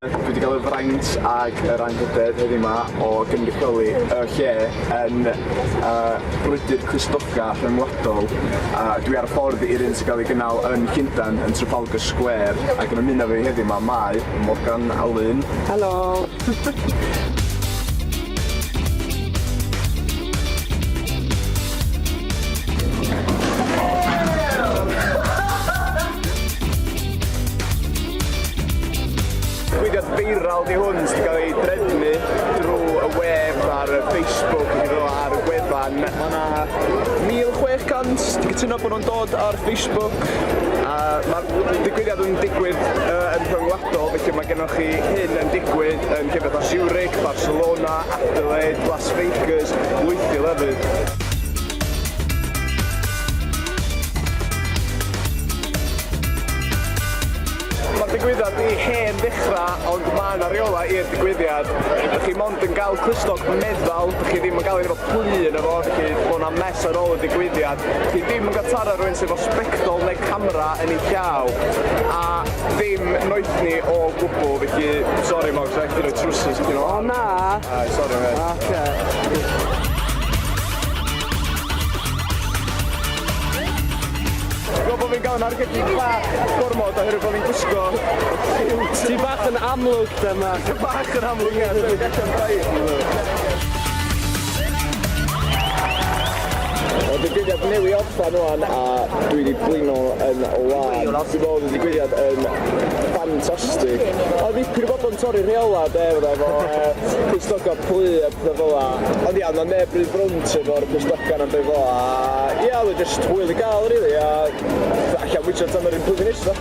Dwi wedi cael y fraint ag yr anrhydedd heddiw yma o gynrychioli y lle yn Brwydr Glustogau rhyngwladol. Dwi ar y ffordd i'r un sy'n cael ei gynnal yn Lundain yn Trafalgar Square ac yn ymuno fi heddiw yma mae Morgan a Lyn. Helo! Ddigwyddiad feiral di hwn sydd wedi cael ei drefnu drwy y web ar y Facebook ar y gwefan. Mae yna 1,600 di gytuno bod nhw'n dod ar Facebook. Mae'r digwyddiad yn digwydd yn rhyngwladol, felly mae gennych chi hyn yn digwydd yn lle fatha Zurich, Barcelona, Adelaide, Las Vegas, lwythi lefydd. Mae'r digwyddiad i hen ddechrau, ond mae yna reola i'r digwyddiad. Dych chi mond yn cael clustog meddal, dych chi ddim yn cael ei efo plyn efo, felly bod yna mes ar ôl y digwyddiad. Dych chi ddim yn cael taro rhywun sydd efo sbectol neu camera yn ei llaw, a ddim noethni o gwbl, felly, sori Mog, so eich dyn nhw trwsus ydyn nhw. O na! Sori mate. Oce. Dwi'n bod fi'n gael yn argylchu bach gormod oherwydd bod fi'n gwisgo. Ti bach yn amlwg dyma. Ti'n bach yn amlwg ia, so fi'n gallu'n braidd. Oedd digwyddiad newi orffan wan a dwi wedi blino yn lan. Dwi'n bod y digwyddiad yn ffantastig. Oedd dipyn o bobl yn torri rheola efo clustogau plu a pethau fel la. Ond ia, mae neb rydw brwnt efo'r clustogau na'n dweud fel la. Ia, oedd jyst hwyl i gael rili a allan wytio tan yr un blwyddyn nesaf.